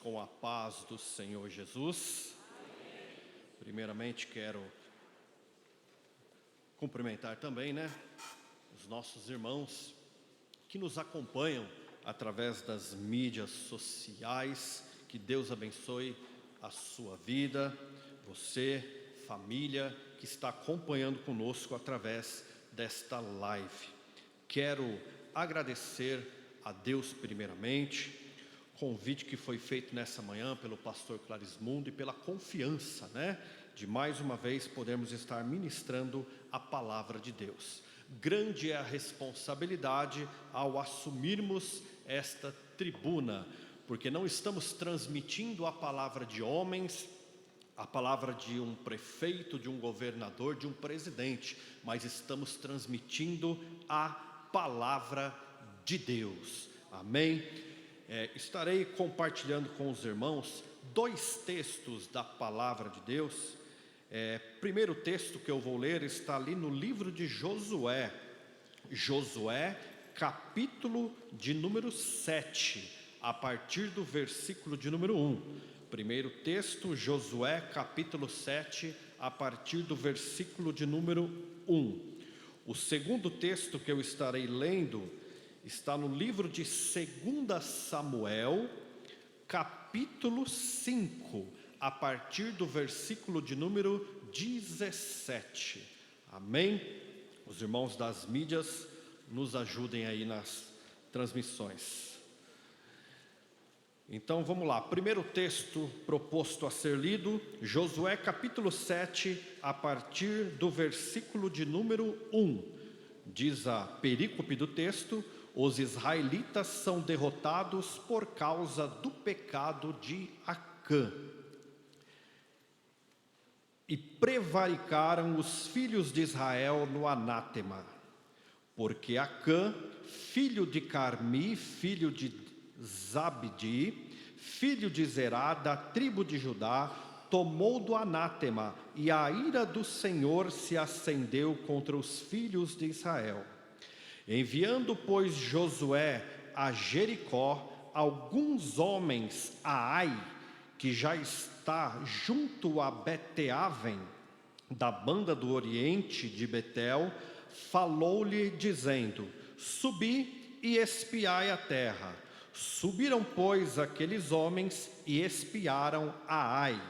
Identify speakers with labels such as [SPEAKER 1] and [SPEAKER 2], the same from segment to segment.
[SPEAKER 1] com a paz do Senhor Jesus. Primeiramente quero cumprimentar também, os nossos irmãos que nos acompanham através das mídias sociais. Que Deus abençoe a sua vida, você, família, que está acompanhando conosco através desta live. Quero agradecer a Deus primeiramente, convite que foi feito nessa manhã pelo pastor Clarismundo e pela confiança, de mais uma vez podermos estar ministrando a palavra de Deus. Grande é a responsabilidade ao assumirmos esta tribuna, porque não estamos transmitindo a palavra de homens, a palavra de um prefeito, de um governador, de um presidente, mas estamos transmitindo a palavra de Deus. Amém? Estarei compartilhando com os irmãos 2 textos da palavra de Deus. Primeiro texto que eu vou ler está ali no livro de Josué, capítulo de número 7, a partir do versículo de número 1. Primeiro texto, Josué capítulo 7, a partir do versículo de número 1. O segundo texto que eu estarei lendo está no livro de 2 Samuel, capítulo 5, a partir do versículo de número 17. Amém? Os irmãos das mídias nos ajudem aí nas transmissões. Então vamos lá, primeiro texto proposto a ser lido, Josué capítulo 7, a partir do versículo de número 1. Diz a perícope do texto: os israelitas são derrotados por causa do pecado de Acã. E prevaricaram os filhos de Israel no anátema, porque Acã, filho de Carmi, filho de Zabdi, filho de Zerá, da tribo de Judá, tomou do anátema, e a ira do Senhor se acendeu contra os filhos de Israel. Enviando, pois, Josué a Jericó alguns homens a Ai, que já está junto a Beteaven, da banda do oriente de Betel, falou-lhe dizendo: subi e espiai a terra. Subiram, pois, aqueles homens e espiaram a Ai,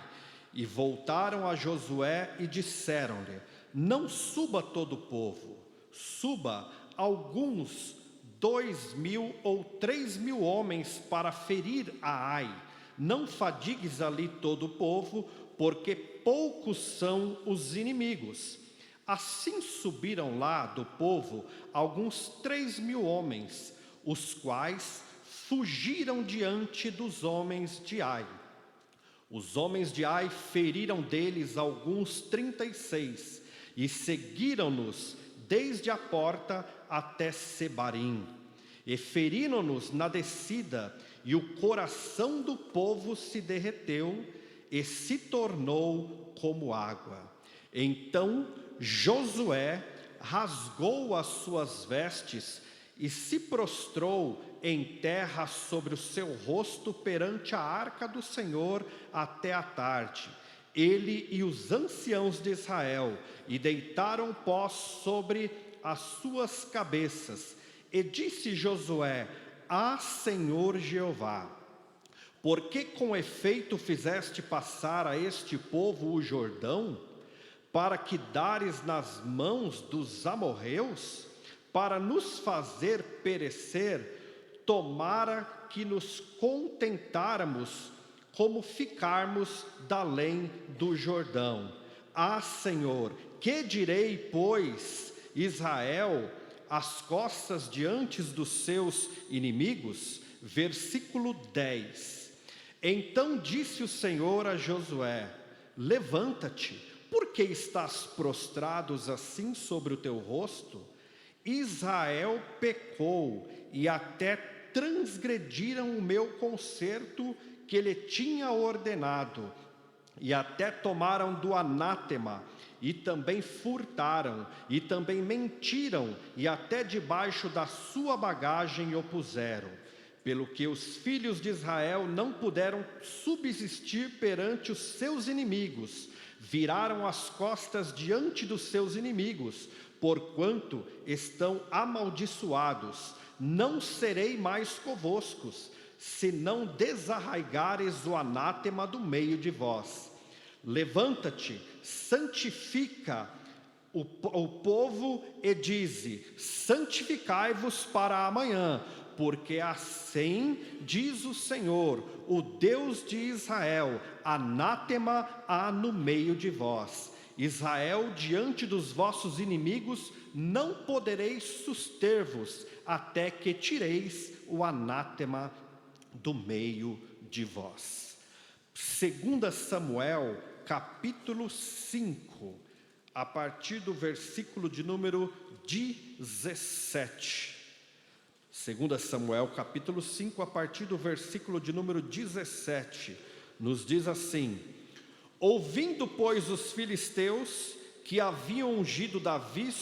[SPEAKER 1] e voltaram a Josué e disseram-lhe: não suba todo o povo, suba alguns 2.000 ou 3.000 homens para ferir a Ai. Não fadigues ali todo o povo, porque poucos são os inimigos. Assim subiram lá do povo alguns 3.000 homens, os quais fugiram diante dos homens de Ai. Os homens de Ai feriram deles alguns 36, e seguiram-nos desde a porta até Sebarim, e feriram-nos na descida, e o coração do povo se derreteu, e se tornou como água. Então Josué rasgou as suas vestes, e se prostrou em terra sobre o seu rosto perante a arca do Senhor até a tarde, ele e os anciãos de Israel, e deitaram pó sobre as suas cabeças. E disse Josué: ah, Senhor Jeová, por que com efeito fizeste passar a este povo o Jordão, para que dares nas mãos dos amorreus, para nos fazer perecer? Tomara que nos contentáramos como ficarmos da além do Jordão. Ah, Senhor, que direi, pois, Israel, as costas diante dos seus inimigos? Versículo 10. Então disse o Senhor a Josué: levanta-te, por que estás prostrados assim sobre o teu rosto? Israel pecou e até transgrediram o meu concerto que lhe tinha ordenado, e até tomaram do anátema, e também furtaram, e também mentiram, e até debaixo da sua bagagem o puseram. pelo que os filhos de Israel não puderam subsistir perante os seus inimigos, viraram as costas diante dos seus inimigos, porquanto estão amaldiçoados. Não serei mais convosco, se não desarraigares o anátema do meio de vós. Levanta-te, santifica o povo e dize: santificai-vos para amanhã, porque assim diz o Senhor, o Deus de Israel: anátema há no meio de vós. Israel, diante dos vossos inimigos, não podereis suster-vos, até que tireis o anátema do meio de vós. 2 Samuel, capítulo 5, a partir do versículo de número 17. 2 Samuel, capítulo 5, a partir do versículo de número 17, nos diz assim: ouvindo, pois, os filisteus que haviam ungido Davi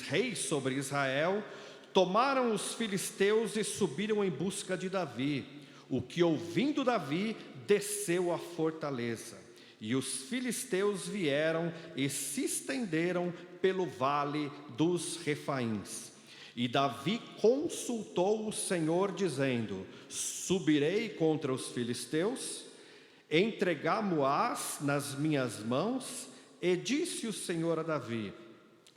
[SPEAKER 1] rei sobre Israel, tomaram os filisteus e subiram em busca de Davi. O que, ouvindo Davi, desceu à fortaleza. E os filisteus vieram e se estenderam pelo vale dos Refaíns. E Davi consultou o Senhor, dizendo: subirei contra os filisteus? Entregá-mo-ás nas minhas mãos? E disse o Senhor a Davi: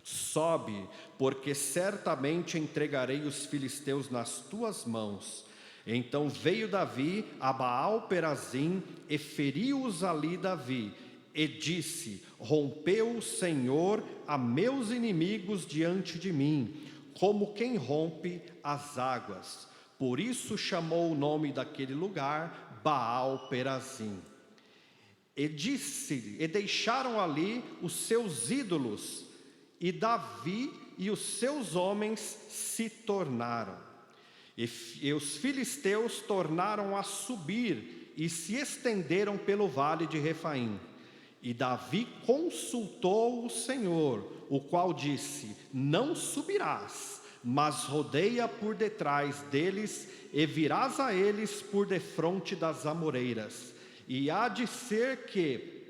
[SPEAKER 1] sobe, porque certamente entregarei os filisteus nas tuas mãos. Então veio Davi a Baal-Perazim e feriu-os ali Davi, e disse: rompeu o Senhor a meus inimigos diante de mim, como quem rompe as águas. Por isso chamou o nome daquele lugar Baal-Perazim. E deixaram ali os seus ídolos, e Davi e os seus homens se tornaram. E os filisteus tornaram a subir e se estenderam pelo vale de Refaim. E Davi consultou o Senhor, o qual disse: não subirás, mas rodeia por detrás deles e virás a eles por defronte das amoreiras. E há de ser que,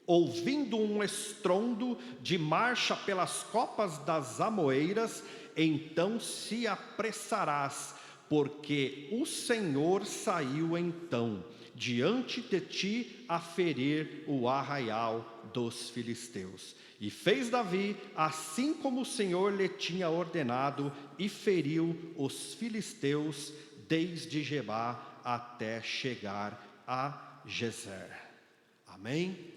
[SPEAKER 1] ouvindo um estrondo de marcha pelas copas das amoreiras, então se apressarás, porque o Senhor saiu então diante de ti a ferir o arraial dos filisteus. E fez Davi assim como o Senhor lhe tinha ordenado, e feriu os filisteus desde Gebá até chegar a Gezer. Amém?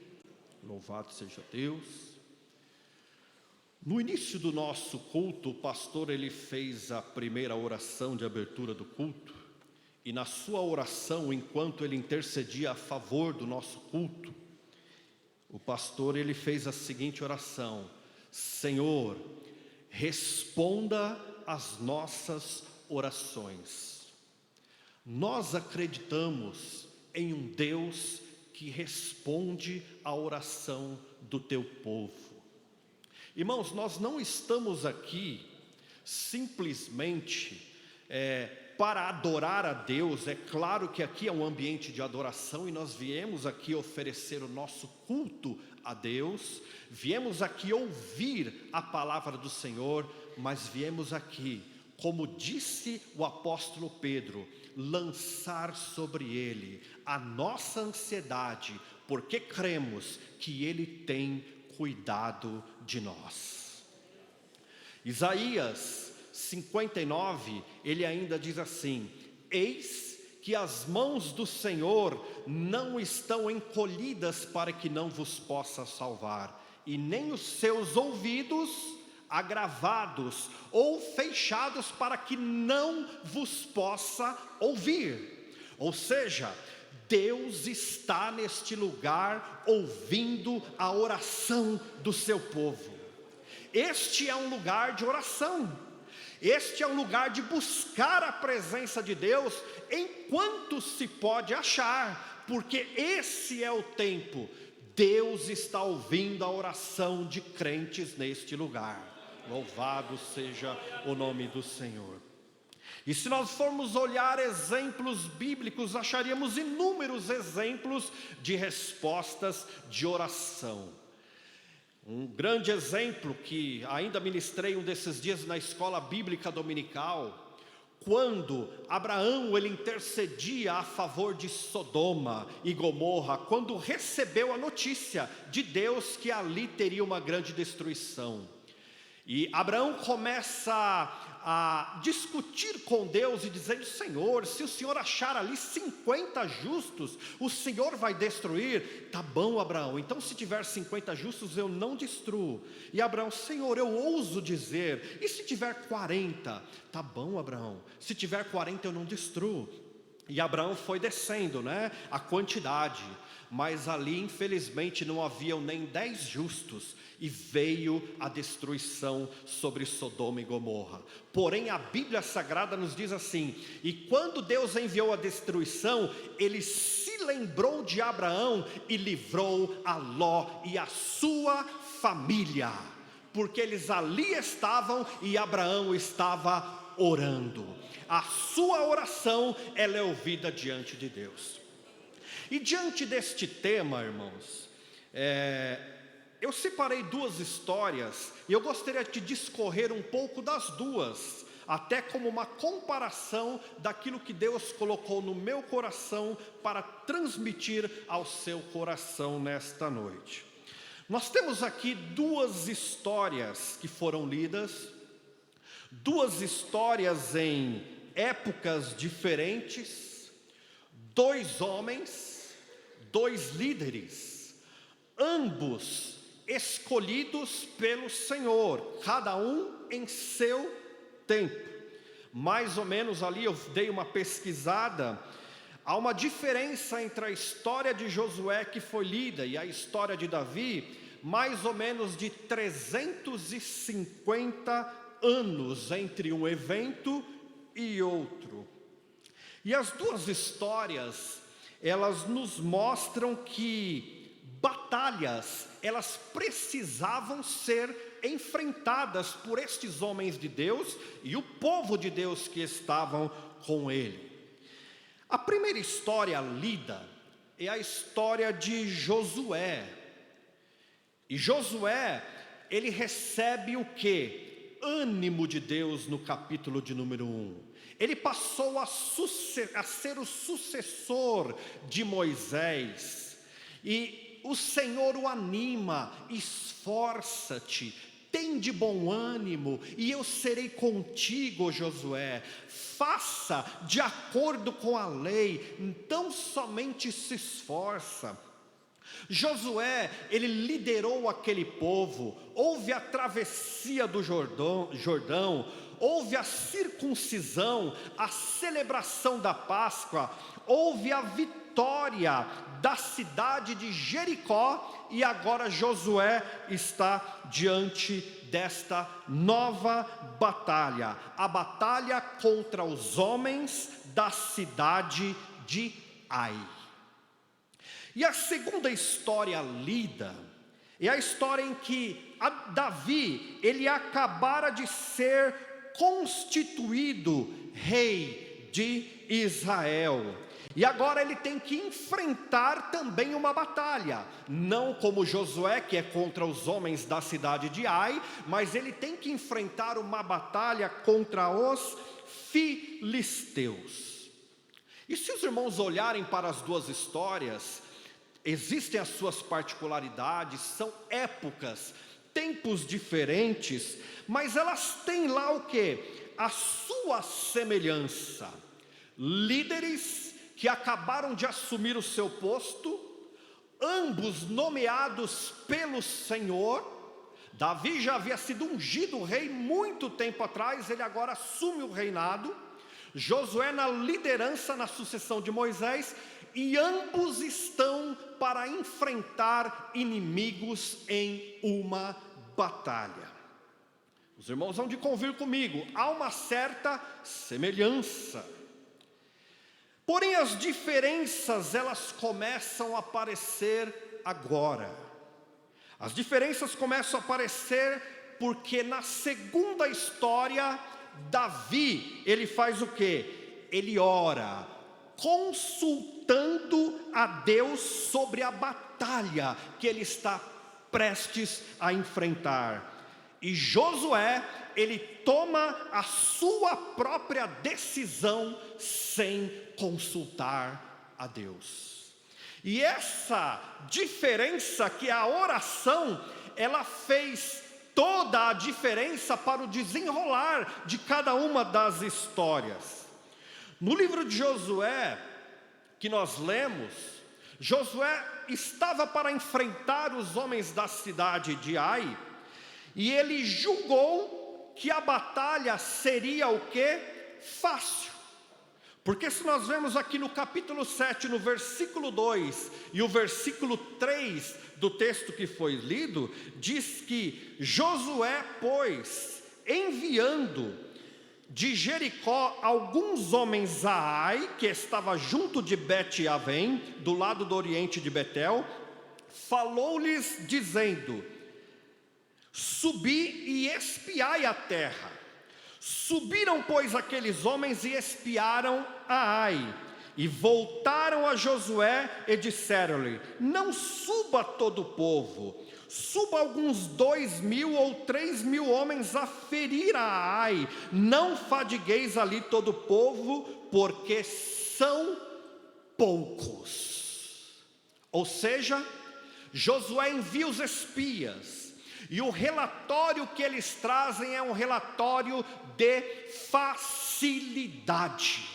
[SPEAKER 1] Louvado seja Deus. No início do nosso culto, o pastor ele fez a primeira oração de abertura do culto, e na sua oração, enquanto ele intercedia a favor do nosso culto, o pastor ele fez a seguinte oração: Senhor, responda às nossas orações. Nós acreditamos em um Deus que responde à oração do teu povo. Irmãos, nós não estamos aqui simplesmente para adorar a Deus. É claro que aqui é um ambiente de adoração e nós viemos aqui oferecer o nosso culto a Deus, viemos aqui ouvir a palavra do Senhor, mas viemos aqui, como disse o apóstolo Pedro, lançar sobre Ele a nossa ansiedade, porque cremos que Ele tem cuidado de nós. Isaías 59, ele ainda diz assim: eis que as mãos do Senhor não estão encolhidas para que não vos possa salvar, e nem os seus ouvidos agravados ou fechados para que não vos possa ouvir. Ou seja, Deus está neste lugar ouvindo a oração do seu povo. Este é um lugar de oração. Este é um lugar de buscar a presença de Deus enquanto se pode achar, porque esse é o tempo. Deus está ouvindo a oração de crentes neste lugar. Louvado seja o nome do Senhor. E se nós formos olhar exemplos bíblicos, acharíamos inúmeros exemplos de respostas de oração. Um grande exemplo que ainda ministrei um desses dias na escola bíblica dominical, quando Abraão ele intercedia a favor de Sodoma e Gomorra, quando recebeu a notícia de Deus que ali teria uma grande destruição. E Abraão começa a discutir com Deus e dizendo: Senhor, se o Senhor achar ali 50 justos, o Senhor vai destruir? Tá bom, Abraão, então se tiver 50 justos eu não destruo. E Abraão: Senhor, eu ouso dizer, e se tiver 40? Tá bom, Abraão, se tiver 40 eu não destruo. E Abraão foi descendo, a quantidade, mas ali infelizmente não haviam nem 10 justos, e veio a destruição sobre Sodoma e Gomorra. Porém a Bíblia Sagrada nos diz assim: e quando Deus enviou a destruição, ele se lembrou de Abraão e livrou a Ló e a sua família, porque eles ali estavam e Abraão estava orando. A sua oração, ela é ouvida diante de Deus. E diante deste tema, irmãos, eu separei duas histórias e eu gostaria de discorrer um pouco das duas, até como uma comparação daquilo que Deus colocou no meu coração para transmitir ao seu coração nesta noite. Nós temos aqui duas histórias que foram lidas, duas histórias em épocas diferentes, dois homens, dois líderes, ambos escolhidos pelo Senhor, cada um em seu tempo. Mais ou menos ali eu dei uma pesquisada, há uma diferença entre a história de Josué que foi lida e a história de Davi, mais ou menos de 350 anos entre um evento e outro. E as duas histórias, elas nos mostram que batalhas, elas precisavam ser enfrentadas por estes homens de Deus e o povo de Deus que estavam com ele. A primeira história lida é a história de Josué. E Josué, ele recebe o quê? Ânimo de Deus no capítulo de número 1. Ele passou a ser o sucessor de Moisés. E o Senhor o anima: esforça-te, tem de bom ânimo, e eu serei contigo, Josué. Faça de acordo com a lei, então somente se esforça. Josué, ele liderou aquele povo, houve a travessia do Jordão, houve a circuncisão, a celebração da Páscoa, houve a vitória da cidade de Jericó, e agora Josué está diante desta nova batalha, a batalha contra os homens da cidade de Ai. E a segunda história lida é a história em que Davi, ele acabara de ser constituído rei de Israel. E agora ele tem que enfrentar também uma batalha, não como Josué, que é contra os homens da cidade de Ai, mas ele tem que enfrentar uma batalha contra os filisteus. E se os irmãos olharem para as duas histórias, existem as suas particularidades, são épocas, tempos diferentes, mas elas têm lá o quê? A sua semelhança. Líderes que acabaram de assumir o seu posto, ambos nomeados pelo Senhor. Davi já havia sido ungido rei muito tempo atrás, ele agora assume o reinado. Josué na liderança, na sucessão de Moisés, e ambos estão para enfrentar inimigos em uma batalha. Os irmãos vão de convir comigo, há uma certa semelhança. Porém as diferenças, elas começam a aparecer agora. As diferenças começam a aparecer porque na segunda história, Davi, ele faz o quê? Ele ora, consultando a Deus sobre a batalha que ele está prestes a enfrentar. E Josué, ele toma a sua própria decisão sem consultar a Deus. E essa diferença que a oração, ela fez toda a diferença para o desenrolar de cada uma das histórias. No livro de Josué, que nós lemos, Josué estava para enfrentar os homens da cidade de Ai, e ele julgou que a batalha seria o quê? Fácil. Porque se nós vemos aqui no capítulo 7, no versículo 2 e o versículo 3 do texto que foi lido, diz que Josué, pois, enviando de Jericó alguns homens a Ai, que estava junto de Bet-Avém, do lado do oriente de Betel, falou-lhes dizendo: subi e espiai a terra. Subiram, pois, aqueles homens e espiaram a Ai, e voltaram a Josué e disseram-lhe: não suba todo o povo, suba alguns 2.000 ou 3.000 homens a ferir a Ai, não fadigueis ali todo o povo, porque são poucos. Ou seja, Josué envia os espias, e o relatório que eles trazem é um relatório de facilidade.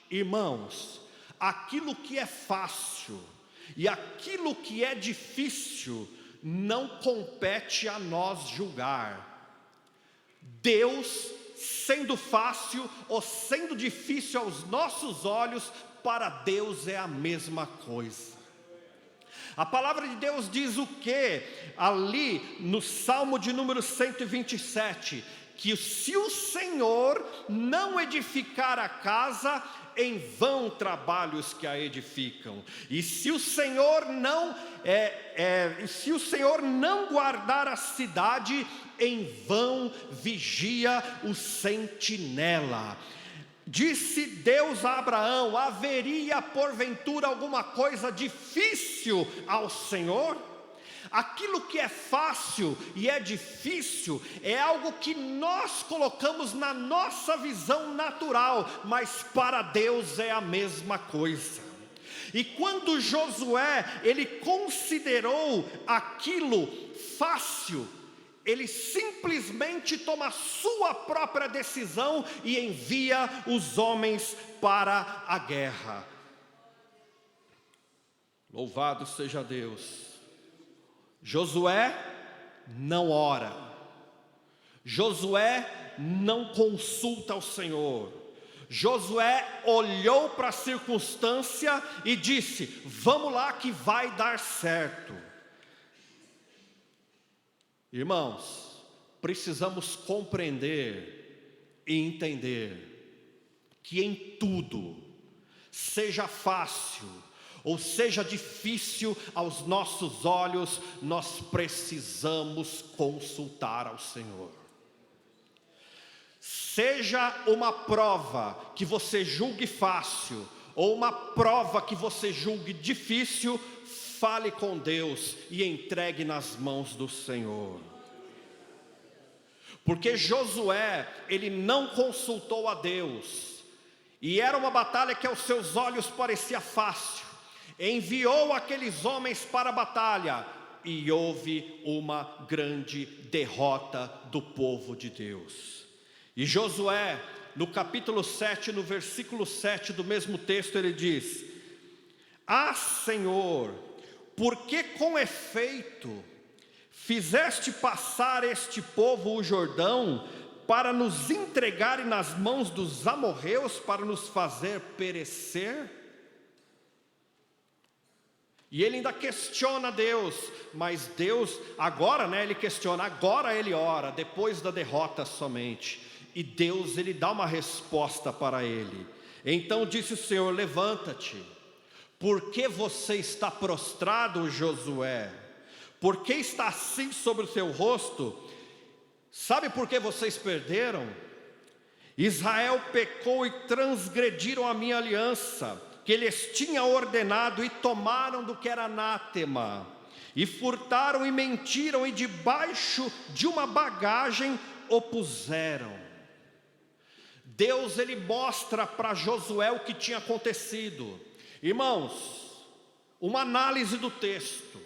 [SPEAKER 1] Irmãos, aquilo que é fácil e aquilo que é difícil não compete a nós julgar. Deus, sendo fácil ou sendo difícil aos nossos olhos, para Deus é a mesma coisa. A palavra de Deus diz o que? Ali no Salmo de número 127, que se o Senhor não edificar a casa, em vão trabalhos que a edificam. E se o Senhor não guardar a cidade, em vão vigia o sentinela. Disse Deus a Abraão: haveria porventura alguma coisa difícil ao Senhor? Aquilo que é fácil e é difícil é algo que nós colocamos na nossa visão natural, mas para Deus é a mesma coisa. E quando Josué, ele considerou aquilo fácil, ele simplesmente toma a sua própria decisão e envia os homens para a guerra. Louvado seja Deus. Josué não ora, Josué não consulta ao Senhor. Josué olhou para a circunstância e disse: vamos lá que vai dar certo. Irmãos, precisamos compreender e entender que em tudo, seja fácil ou seja difícil aos nossos olhos, nós precisamos consultar ao Senhor. Seja uma prova que você julgue fácil, ou uma prova que você julgue difícil, fale com Deus e entregue nas mãos do Senhor. Porque Josué, ele não consultou a Deus, e era uma batalha que aos seus olhos parecia fácil. Enviou aqueles homens para a batalha, e houve uma grande derrota do povo de Deus. E Josué, no capítulo 7, no versículo 7 do mesmo texto, ele diz: ah, Senhor, porque com efeito fizeste passar este povo o Jordão, para nos entregarem nas mãos dos amorreus, para nos fazer perecer? E ele ainda questiona Deus, mas Deus, agora ele questiona, agora ele ora, depois da derrota somente. E Deus, ele dá uma resposta para ele. Então disse o Senhor: levanta-te. Por que você está prostrado, Josué? Por que está assim sobre o seu rosto? Sabe por que vocês perderam? Israel pecou e transgrediram a minha aliança, que lhes tinha ordenado, e tomaram do que era anátema, e furtaram e mentiram, e debaixo de uma bagagem opuseram. Deus, ele mostra para Josué o que tinha acontecido. Irmãos, uma análise do texto.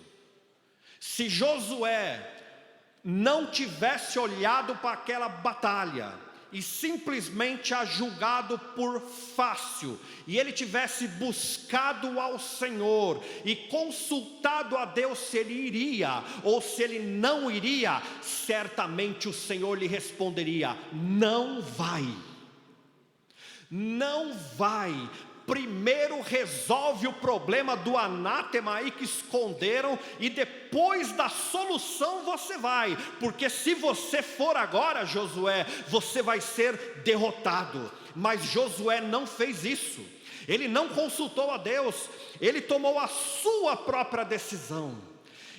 [SPEAKER 1] Se Josué não tivesse olhado para aquela batalha e simplesmente a julgado por fácil, e ele tivesse buscado ao Senhor e consultado a Deus se ele iria ou se ele não iria, certamente o Senhor lhe responderia: não vai. Não vai. Primeiro resolve o problema do anátema aí que esconderam, e depois da solução você vai, porque se você for agora, Josué, você vai ser derrotado. Mas Josué não fez isso, ele não consultou a Deus, ele tomou a sua própria decisão.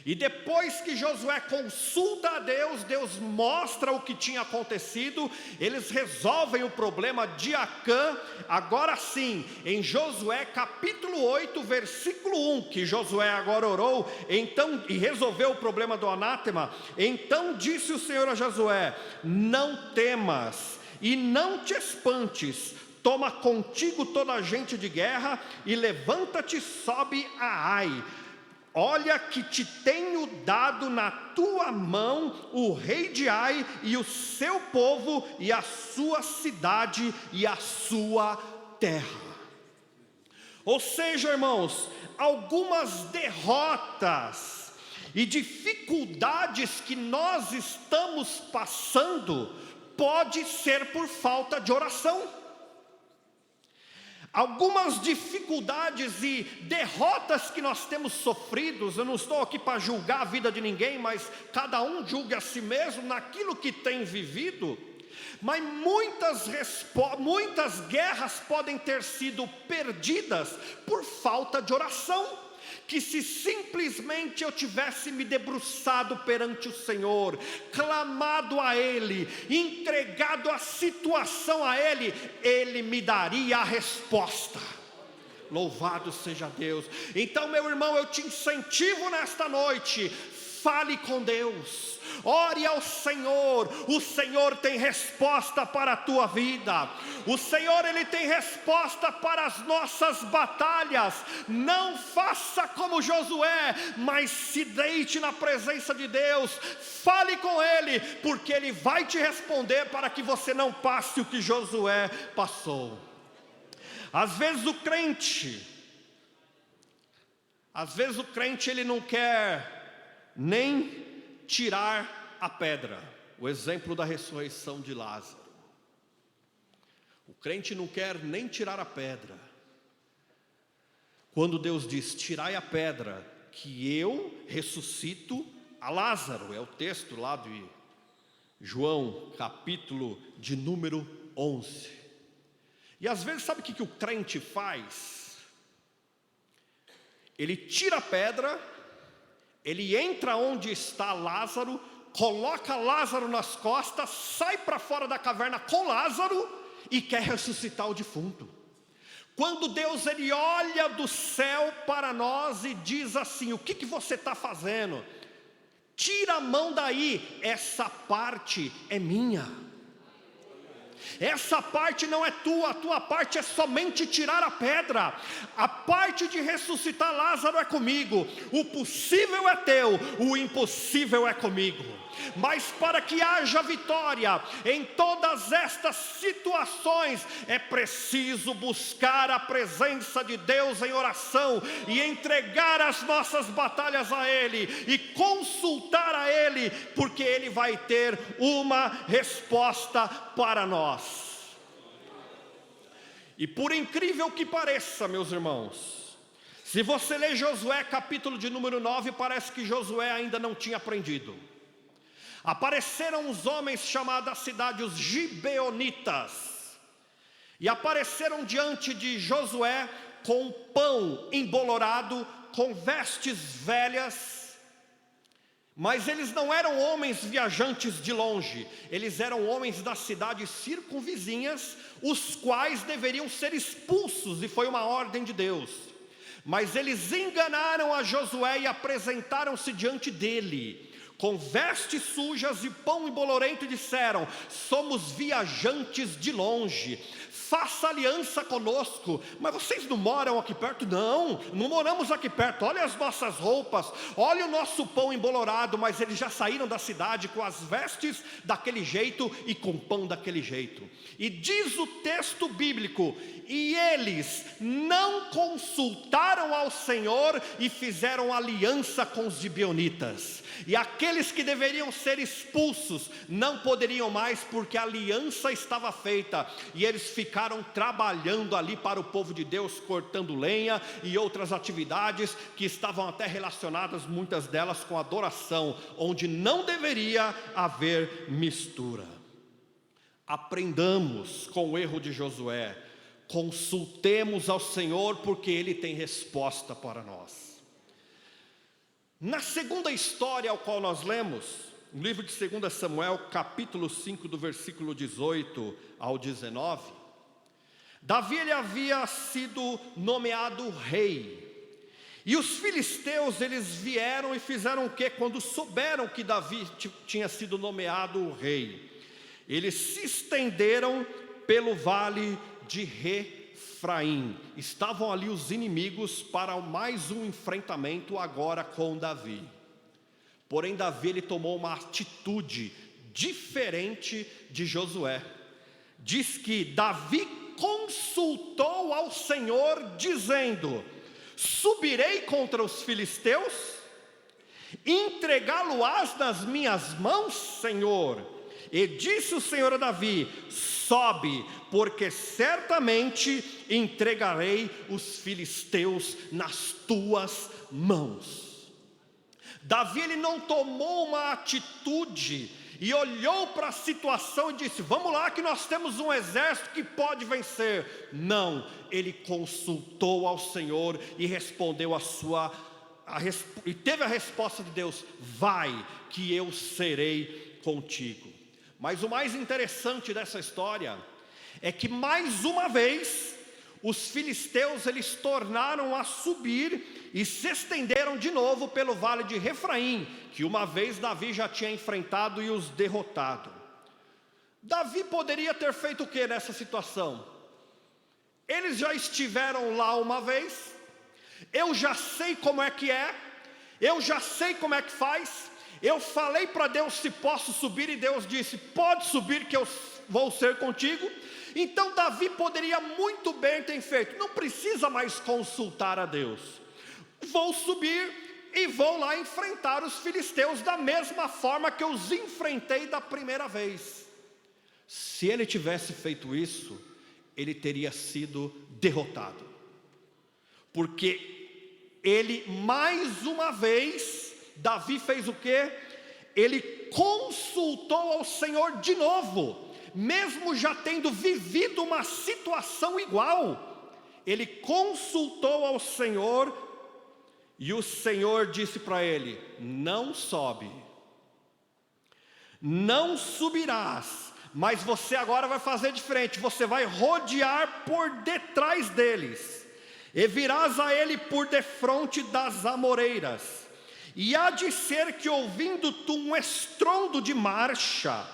[SPEAKER 1] E depois que Josué consulta a Deus, Deus mostra o que tinha acontecido, eles resolvem o problema de Acã. Agora sim, em Josué capítulo 8, versículo 1, que Josué agora orou, então, e resolveu o problema do anátema. Então disse o Senhor a Josué: não temas e não te espantes, toma contigo toda a gente de guerra, e levanta-te, sobe a Ai. Olha que te tenho dado na tua mão o rei de Ai e o seu povo e a sua cidade e a sua terra. Ou seja, irmãos, algumas derrotas e dificuldades que nós estamos passando pode ser por falta de oração. Algumas dificuldades e derrotas que nós temos sofrido, eu não estou aqui para julgar a vida de ninguém, mas cada um julga a si mesmo naquilo que tem vivido. Mas muitas guerras podem ter sido perdidas por falta de oração. Que se simplesmente eu tivesse me debruçado perante o Senhor, clamado a Ele, entregado a situação a Ele, Ele me daria a resposta. Louvado seja Deus. Então, meu irmão, eu te incentivo nesta noite: fale com Deus, ore ao Senhor. O Senhor tem resposta para a tua vida, o Senhor, Ele tem resposta para as nossas batalhas. Não faça como Josué, mas se deite na presença de Deus, fale com Ele, porque Ele vai te responder para que você não passe o que Josué passou. Às vezes o crente ele não quer nem tirar a pedra. O exemplo da ressurreição de Lázaro. O crente não quer nem tirar a pedra. Quando Deus diz: tirai a pedra, que eu ressuscito a Lázaro. É o texto lá de João, capítulo de número 11. E às vezes, sabe o que o crente faz? Ele tira a pedra, ele entra onde está Lázaro, coloca Lázaro nas costas, sai para fora da caverna com Lázaro e quer ressuscitar o defunto. Quando Deus, Ele olha do céu para nós e diz assim: o que você está fazendo? Tira a mão daí, essa parte é minha. Essa parte não é tua, a tua parte é somente tirar a pedra. A parte de ressuscitar Lázaro é comigo. O possível é teu, o impossível é comigo. Mas para que haja vitória em todas estas situações, é preciso buscar a presença de Deus em oração e entregar as nossas batalhas a Ele e consultar a Ele, porque Ele vai ter uma resposta para nós. E por incrível que pareça, meus irmãos, se você ler Josué capítulo de número 9, parece que Josué ainda não tinha aprendido. Apareceram os homens chamados a cidade, os gibeonitas, e apareceram diante de Josué com pão embolorado, com vestes velhas, Mas eles não eram homens viajantes de longe, eles eram homens das cidades circunvizinhas, os quais deveriam ser expulsos, e foi uma ordem de Deus. Mas eles enganaram a Josué e apresentaram-se diante dele, com vestes sujas e pão embolorento, e disseram: somos viajantes de longe, faça aliança conosco. Mas vocês não moram aqui perto? Não moramos aqui perto. Olha as nossas roupas, olha o nosso pão embolorado. Mas eles já saíram da cidade com as vestes daquele jeito e com pão daquele jeito. E diz o texto bíblico: e eles não consultaram ao Senhor e fizeram aliança com os gibeonitas. E aqueles que deveriam ser expulsos não poderiam mais, porque a aliança estava feita. E eles ficaram trabalhando ali para o povo de Deus, cortando lenha e outras atividades que estavam até relacionadas, muitas delas, com adoração, onde não deveria haver mistura. Aprendamos com o erro de Josué, consultemos ao Senhor, porque Ele tem resposta para nós. Na segunda história ao qual nós lemos, no livro de 2 Samuel, capítulo 5, do versículo 18 ao 19, Davi, ele havia sido nomeado rei. E os filisteus, eles vieram e fizeram o quê? Quando souberam que Davi tinha sido nomeado rei, eles se estenderam pelo vale de Refraim. Estavam ali os inimigos para mais um enfrentamento agora com Davi. Porém Davi, ele tomou uma atitude diferente de Josué. Diz que Davi consultou ao Senhor, dizendo: subirei contra os filisteus? Entregá-lo-ás nas minhas mãos, Senhor? E disse o Senhor a Davi: sobe, porque certamente entregarei os filisteus nas tuas mãos. Davi, ele não tomou uma atitude e olhou para a situação e disse: vamos lá que nós temos um exército que pode vencer. Não, ele consultou ao Senhor e respondeu e teve a resposta de Deus: vai, que eu serei contigo. Mas o mais interessante dessa história é que mais uma vez os filisteus, eles tornaram a subir e se estenderam de novo pelo vale de Refraim, que uma vez Davi já tinha enfrentado e os derrotado. Davi poderia ter feito o que nessa situação? Eles já estiveram lá uma vez, eu já sei como é que é, eu já sei como é que faz. Eu falei para Deus se posso subir, e Deus disse: pode subir que eu vou ser contigo. Então Davi poderia muito bem ter feito: não precisa mais consultar a Deus, vou subir e vou lá enfrentar os filisteus da mesma forma que eu os enfrentei da primeira vez. Se ele tivesse feito isso, ele teria sido derrotado, porque ele mais uma vez, Davi fez o quê? Ele consultou ao Senhor de novo, mesmo já tendo vivido uma situação igual. Ele consultou ao Senhor, e o Senhor disse para ele: não sobe, não subirás, mas você agora vai fazer diferente, você vai rodear por detrás deles, e virás a ele por defronte das amoreiras. E há de ser que, ouvindo tu um estrondo de marcha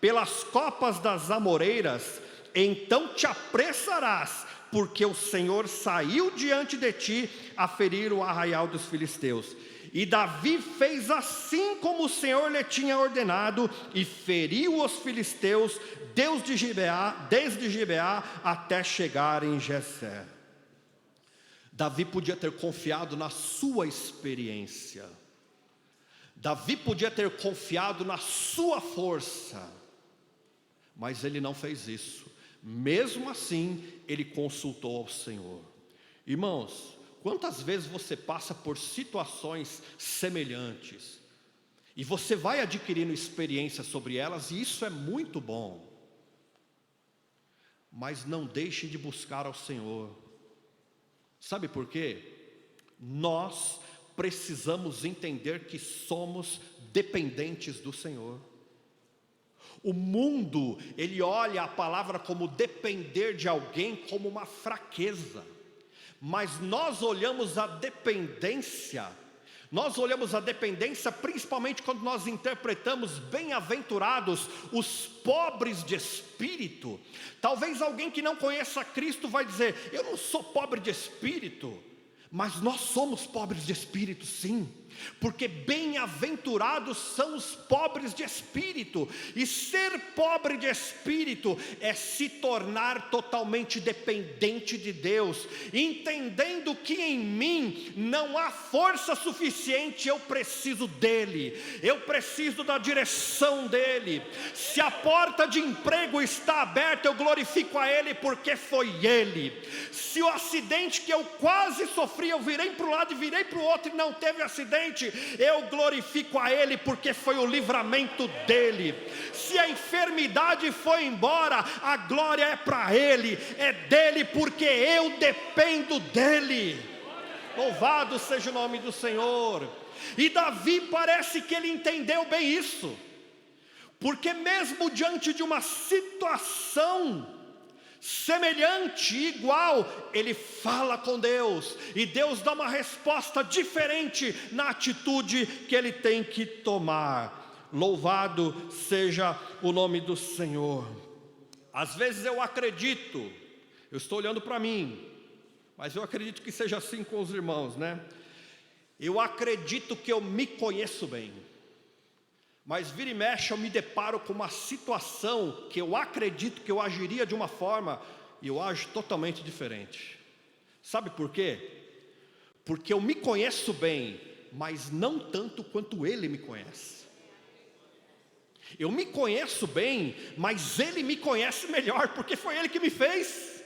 [SPEAKER 1] pelas copas das amoreiras, então te apressarás, porque o Senhor saiu diante de ti a ferir o arraial dos filisteus. E Davi fez assim como o Senhor lhe tinha ordenado, e feriu os filisteus desde Gibeá até chegar em Gezer. Davi podia ter confiado na sua experiência, Davi podia ter confiado na sua força, mas ele não fez isso. Mesmo assim, ele consultou ao Senhor. Irmãos, quantas vezes você passa por situações semelhantes e você vai adquirindo experiência sobre elas, e isso é muito bom, mas não deixe de buscar ao Senhor. Sabe por quê? Nós precisamos entender que somos dependentes do Senhor. O mundo, ele olha a palavra como depender de alguém como uma fraqueza, mas nós olhamos a dependência principalmente quando nós interpretamos bem-aventurados os pobres de espírito. Talvez alguém que não conheça Cristo vai dizer: eu não sou pobre de espírito. Mas nós somos pobres de espírito, sim, porque bem-aventurados são os pobres de espírito, e ser pobre de espírito é se tornar totalmente dependente de Deus, entendendo que em mim não há força suficiente, eu preciso dEle, eu preciso da direção dEle. Se a porta de emprego está aberta, eu glorifico a Ele, porque foi Ele. Se o acidente que eu quase sofri, eu virei para um lado e virei para o outro e não teve acidente, eu glorifico a Ele, porque foi o livramento dEle. Se a enfermidade foi embora, a glória é para Ele, é dEle, porque eu dependo dEle. Louvado seja o nome do Senhor. E Davi parece que ele entendeu bem isso, porque mesmo diante de uma situação semelhante, igual, ele fala com Deus, e Deus dá uma resposta diferente na atitude que ele tem que tomar. Louvado seja o nome do Senhor. Às vezes eu acredito, eu estou olhando para mim, mas eu acredito que seja assim com os irmãos, né? Eu acredito que eu me conheço bem, mas vira e mexe eu me deparo com uma situação que eu acredito que eu agiria de uma forma e eu ajo totalmente diferente. Sabe por quê? Porque eu me conheço bem, mas não tanto quanto Ele me conhece. Eu me conheço bem, mas Ele me conhece melhor, porque foi Ele que me fez.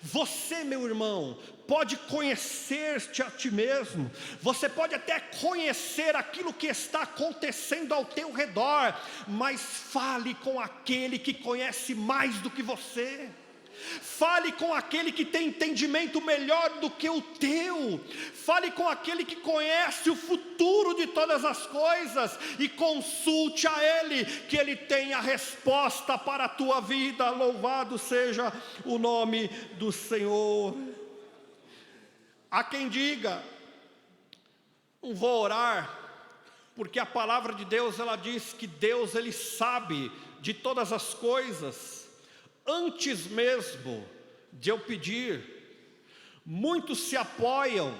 [SPEAKER 1] Você, meu irmão, pode conhecer-te a ti mesmo, você pode até conhecer aquilo que está acontecendo ao teu redor, mas fale com aquele que conhece mais do que você. Fale com aquele que tem entendimento melhor do que o teu. Fale com aquele que conhece o futuro de todas as coisas, e consulte a Ele, que Ele tem a resposta para a tua vida. Louvado seja o nome do Senhor. Há quem diga: não vou orar, porque a palavra de Deus, ela diz que Deus, Ele sabe de todas as coisas antes mesmo de eu pedir. Muitos se apoiam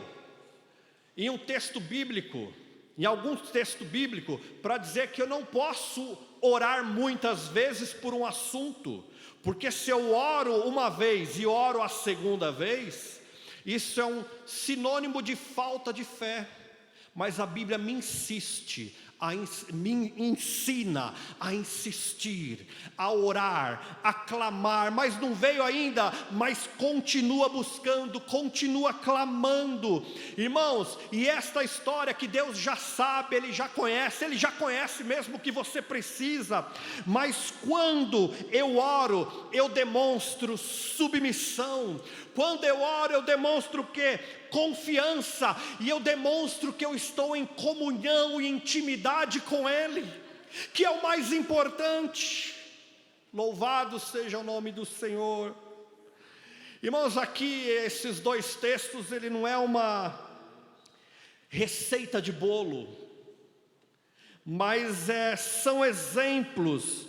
[SPEAKER 1] em um texto bíblico, em algum texto bíblico, para dizer que eu não posso orar muitas vezes por um assunto, porque se eu oro uma vez e oro a segunda vez, isso é um sinônimo de falta de fé. Mas a Bíblia me ensina a insistir, a orar, a clamar. Mas não veio ainda, mas continua buscando, continua clamando. Irmãos, e esta história que Deus já sabe, Ele já conhece mesmo o que você precisa. Mas quando eu oro, eu demonstro submissão. Quando eu oro, eu demonstro o quê? Confiança, e eu demonstro que eu estou em comunhão e intimidade com Ele, que é o mais importante. Louvado seja o nome do Senhor. Irmãos, aqui esses dois textos, ele não é uma receita de bolo, mas são exemplos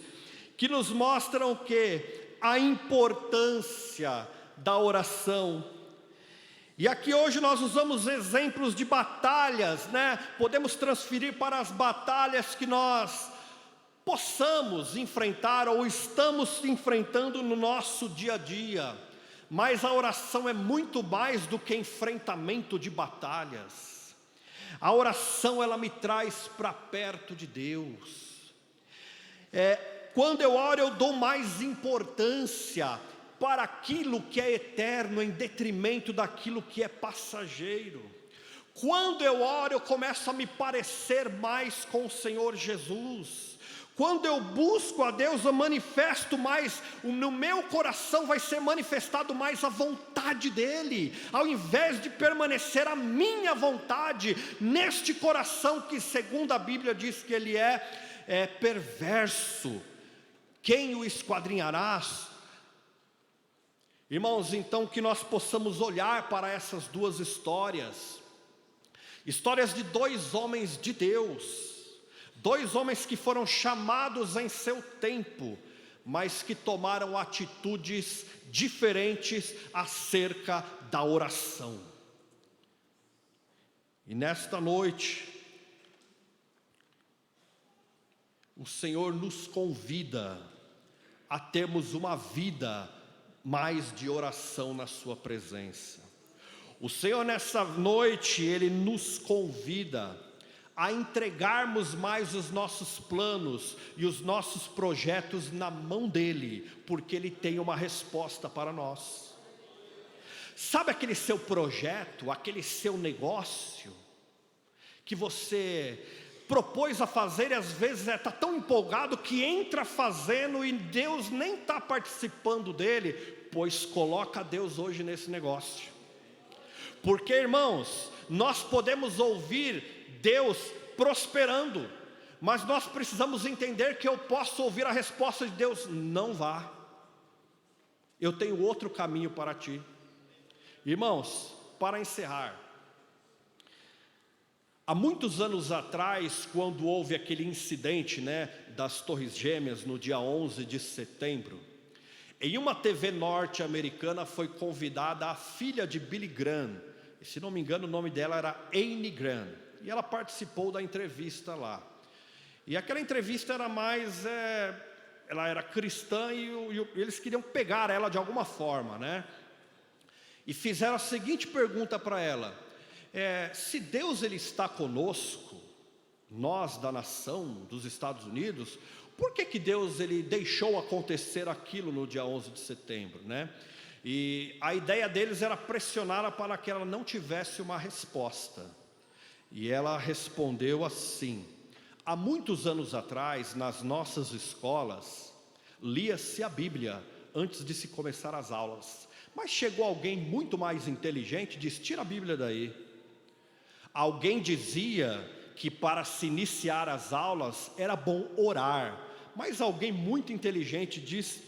[SPEAKER 1] que nos mostram que a importância da oração. E aqui hoje nós usamos exemplos de batalhas, né? Podemos transferir para as batalhas que nós possamos enfrentar ou estamos enfrentando no nosso dia a dia. Mas a oração é muito mais do que enfrentamento de batalhas. A oração, ela me traz para perto de Deus. Quando eu oro, eu dou mais importância para aquilo que é eterno, em detrimento daquilo que é passageiro. Quando eu oro, eu começo a me parecer mais com o Senhor Jesus. Quando eu busco a Deus, eu manifesto mais, no meu coração vai ser manifestado mais a vontade dEle, ao invés de permanecer a minha vontade, neste coração que segundo a Bíblia diz que ele é perverso. Quem o esquadrinharás? Irmãos, então que nós possamos olhar para essas duas histórias de dois homens de Deus, dois homens que foram chamados em seu tempo, mas que tomaram atitudes diferentes acerca da oração. E nesta noite, o Senhor nos convida a termos uma vida mais de oração na sua presença. O Senhor nessa noite, Ele nos convida a entregarmos mais os nossos planos e os nossos projetos na mão dEle, porque Ele tem uma resposta para nós. Sabe aquele seu projeto, aquele seu negócio, que você propôs a fazer e às vezes está tão empolgado que entra fazendo e Deus nem está participando dele? Pois coloca Deus hoje nesse negócio. Porque, irmãos, nós podemos ouvir Deus prosperando, mas nós precisamos entender que eu posso ouvir a resposta de Deus: não vá, eu tenho outro caminho para ti. Irmãos, para encerrar, há muitos anos atrás, quando houve aquele incidente, das Torres Gêmeas, no dia 11 de setembro, em uma TV norte-americana foi convidada a filha de Billy Graham, e, se não me engano o nome dela era Anne Graham, e ela participou da entrevista lá. E aquela entrevista era mais, ela era cristã e eles queriam pegar ela de alguma forma, E fizeram a seguinte pergunta para ela: se Deus ele está conosco, nós da nação dos Estados Unidos, por que Deus ele deixou acontecer aquilo no dia 11 de setembro, E a ideia deles era pressioná-la para que ela não tivesse uma resposta. E ela respondeu assim: há muitos anos atrás, nas nossas escolas, lia-se a Bíblia antes de se começar as aulas. Mas chegou alguém muito mais inteligente e disse: tira a Bíblia daí. Alguém dizia que para se iniciar as aulas era bom orar. Mas alguém muito inteligente disse: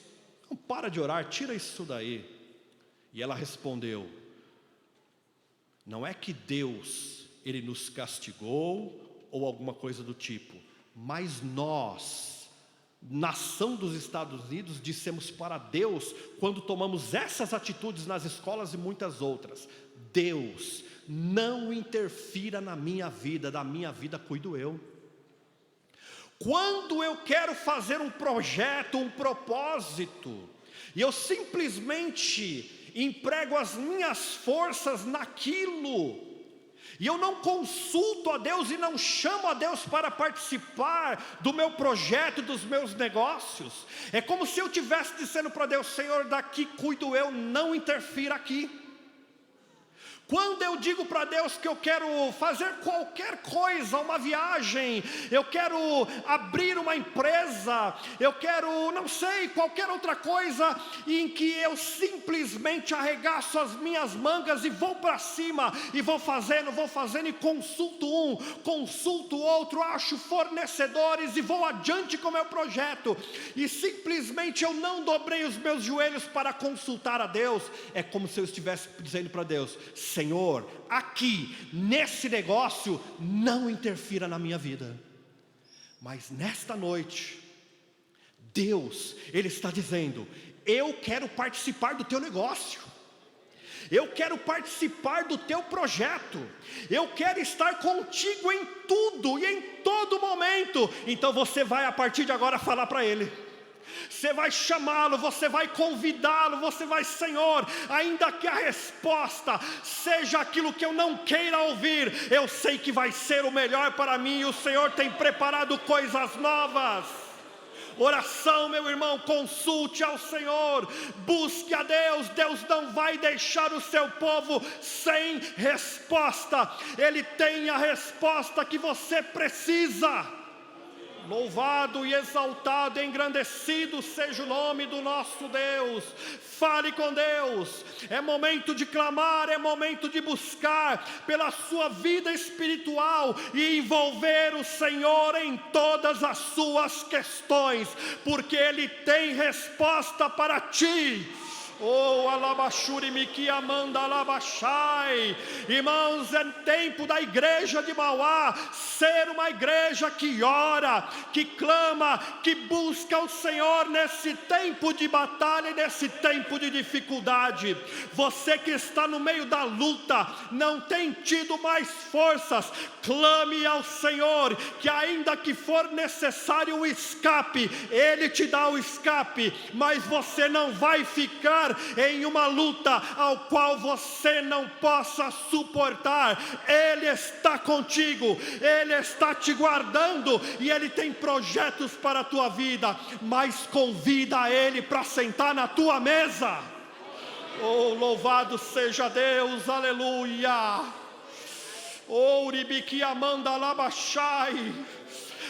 [SPEAKER 1] não, para de orar, tira isso daí. E ela respondeu: não é que Deus ele nos castigou ou alguma coisa do tipo, mas nós, nação dos Estados Unidos, dissemos para Deus, quando tomamos essas atitudes nas escolas e muitas outras: Deus, não interfira na minha vida, da minha vida cuido eu. Quando eu quero fazer um projeto, um propósito, e eu simplesmente emprego as minhas forças naquilo, e eu não consulto a Deus e não chamo a Deus para participar do meu projeto, dos meus negócios, é como se eu estivesse dizendo para Deus: Senhor, daqui cuido eu, não interfira aqui. Quando eu digo para Deus que eu quero fazer qualquer coisa, uma viagem, eu quero abrir uma empresa, eu quero, não sei, qualquer outra coisa, em que eu simplesmente arregaço as minhas mangas e vou para cima, e vou fazendo, e consulto um, consulto outro, acho fornecedores e vou adiante com o meu projeto, e simplesmente eu não dobrei os meus joelhos para consultar a Deus, é como se eu estivesse dizendo para Deus: Senhor, aqui, nesse negócio, não interfira na minha vida. Mas nesta noite, Deus, Ele está dizendo: eu quero participar do teu negócio, eu quero participar do teu projeto, eu quero estar contigo em tudo e em todo momento. Então você vai a partir de agora falar para Ele, você vai chamá-lo, você vai convidá-lo, você vai: Senhor, ainda que a resposta seja aquilo que eu não queira ouvir, eu sei que vai ser o melhor para mim, e o Senhor tem preparado coisas novas. Oração, meu irmão, consulte ao Senhor, busque a Deus. Deus não vai deixar o seu povo sem resposta, Ele tem a resposta que você precisa. Louvado e exaltado, engrandecido seja o nome do nosso Deus. Fale com Deus. É momento de clamar, é momento de buscar pela sua vida espiritual e envolver o Senhor em todas as suas questões, porque Ele tem resposta para ti. Oh, alabashuri miki amanda alabashai. Irmãos, é tempo da igreja de Mauá ser uma igreja que ora, que clama, que busca o Senhor nesse tempo de batalha e nesse tempo de dificuldade. Você que está no meio da luta, não tem tido mais forças, clame ao Senhor, que ainda que for necessário o escape, Ele te dá o escape, mas você não vai ficar em uma luta ao qual você não possa suportar. Ele está contigo, Ele está te guardando e Ele tem projetos para a tua vida, mas convida Ele para sentar na tua mesa. Oh, louvado seja Deus, aleluia. Oh, uribiki amanda alabashai.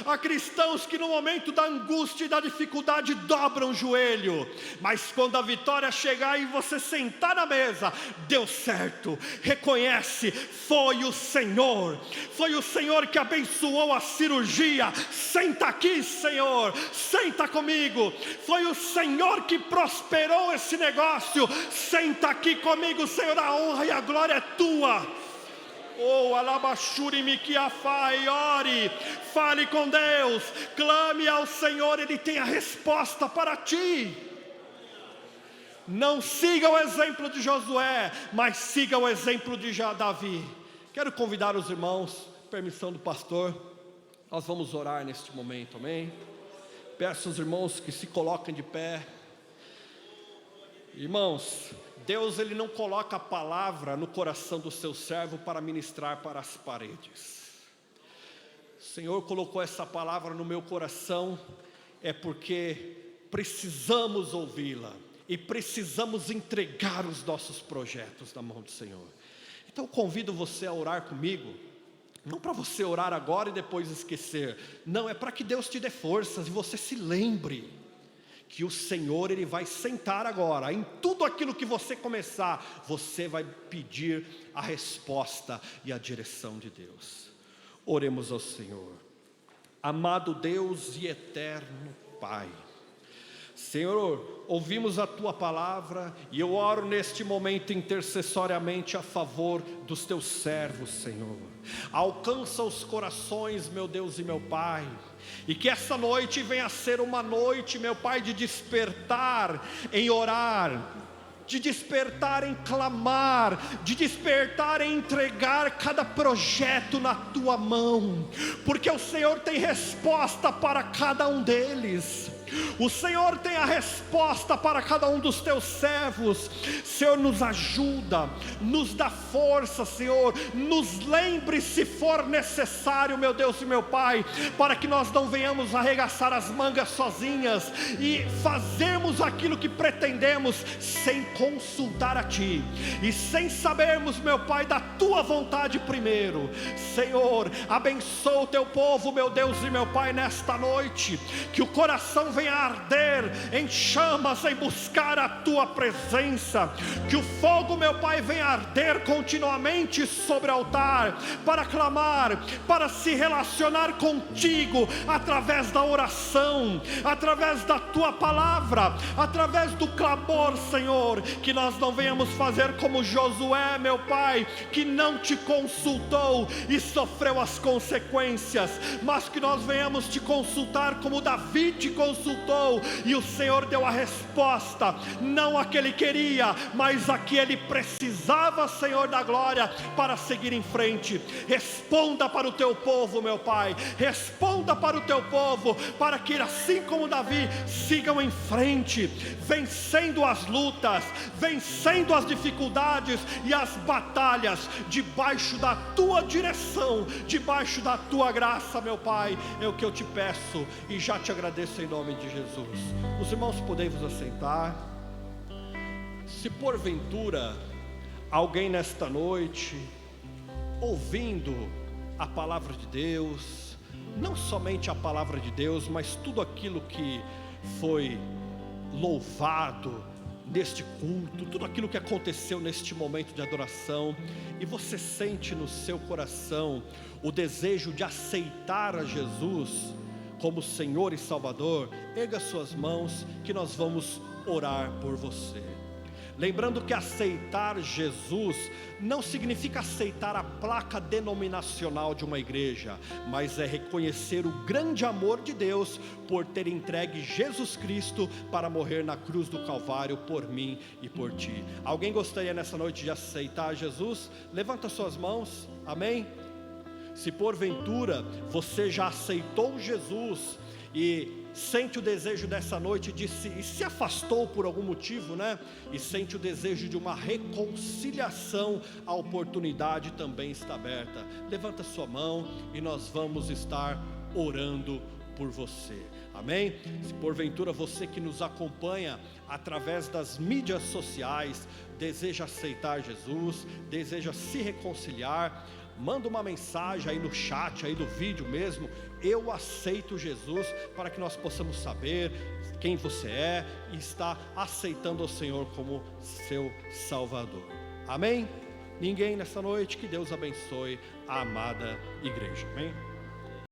[SPEAKER 1] Há cristãos que no momento da angústia e da dificuldade dobram o joelho, mas quando a vitória chegar e você sentar na mesa, deu certo, reconhece, foi o Senhor que abençoou a cirurgia. Senta aqui, Senhor, senta comigo. Foi o Senhor que prosperou esse negócio. Senta aqui comigo, Senhor, a honra e a glória é tua. Oh, alabashuri mikiafai, ore, fale com Deus, clame ao Senhor, Ele tem a resposta para ti. Não siga o exemplo de Josué, mas siga o exemplo de Davi. Quero convidar os irmãos, permissão do pastor, nós vamos orar neste momento, amém? Peço aos irmãos que se coloquem de pé. Irmãos, Deus, Ele não coloca a palavra no coração do seu servo para ministrar para as paredes. O Senhor colocou essa palavra no meu coração, é porque precisamos ouvi-la e precisamos entregar os nossos projetos na mão do Senhor. Então convido você a orar comigo, não para você orar agora e depois esquecer, não, é para que Deus te dê forças e você se lembre que o Senhor, Ele vai sentar agora, em tudo aquilo que você começar, você vai pedir a resposta e a direção de Deus. Oremos ao Senhor. Amado Deus e eterno Pai, Senhor, ouvimos a Tua palavra e eu oro neste momento intercessoriamente a favor dos Teus servos, Senhor. Alcança os corações, meu Deus e meu Pai, e que essa noite venha a ser uma noite, meu Pai, de despertar em orar, de despertar em clamar, de despertar em entregar cada projeto na Tua mão, porque o Senhor tem resposta para cada um deles. O Senhor tem a resposta para cada um dos Teus servos. Senhor, nos ajuda, nos dá força, Senhor, nos lembre se for necessário, meu Deus e meu Pai, para que nós não venhamos arregaçar as mangas sozinhas e fazermos aquilo que pretendemos sem consultar a Ti e sem sabermos, meu Pai, da Tua vontade primeiro. Senhor, abençoa o Teu povo, meu Deus e meu Pai, nesta noite, que o coração venha arder em chamas em buscar a Tua presença, que o fogo, meu Pai, venha arder continuamente sobre o altar, para clamar, para se relacionar contigo, através da oração, através da Tua palavra, através do clamor, Senhor, que nós não venhamos fazer como Josué, meu Pai, que não Te consultou e sofreu as consequências, mas que nós venhamos Te consultar como Davi Te consultou, e o Senhor deu a resposta, não a que ele queria, mas a que ele precisava, Senhor da glória, para seguir em frente. Responda para o Teu povo, meu Pai, responda para o Teu povo, para que assim como Davi, sigam em frente, vencendo as lutas, vencendo as dificuldades e as batalhas, debaixo da Tua direção, debaixo da Tua graça, meu Pai. É o que eu Te peço e já Te agradeço em nome de Jesus. Os irmãos podem vos assentar. Se porventura alguém nesta noite, ouvindo a palavra de Deus, não somente a palavra de Deus, mas tudo aquilo que foi louvado neste culto, tudo aquilo que aconteceu neste momento de adoração, e você sente no seu coração o desejo de aceitar a Jesus como Senhor e Salvador, erga suas mãos que nós vamos orar por você. Lembrando que aceitar Jesus não significa aceitar a placa denominacional de uma igreja, mas é reconhecer o grande amor de Deus por ter entregue Jesus Cristo para morrer na cruz do Calvário por mim e por ti. Alguém gostaria nessa noite de aceitar Jesus? Levanta suas mãos, amém? Se porventura você já aceitou Jesus e sente o desejo dessa noite e se afastou por algum motivo, né? E sente o desejo de uma reconciliação, a oportunidade também está aberta. Levanta sua mão e nós vamos estar orando por você, amém? Se porventura você que nos acompanha através das mídias sociais deseja aceitar Jesus, deseja se reconciliar, manda uma mensagem aí no chat, aí do vídeo mesmo, eu aceito Jesus, para que nós possamos saber quem você é e está aceitando o Senhor como seu Salvador, amém? Ninguém nessa noite? Que Deus abençoe a amada igreja, amém?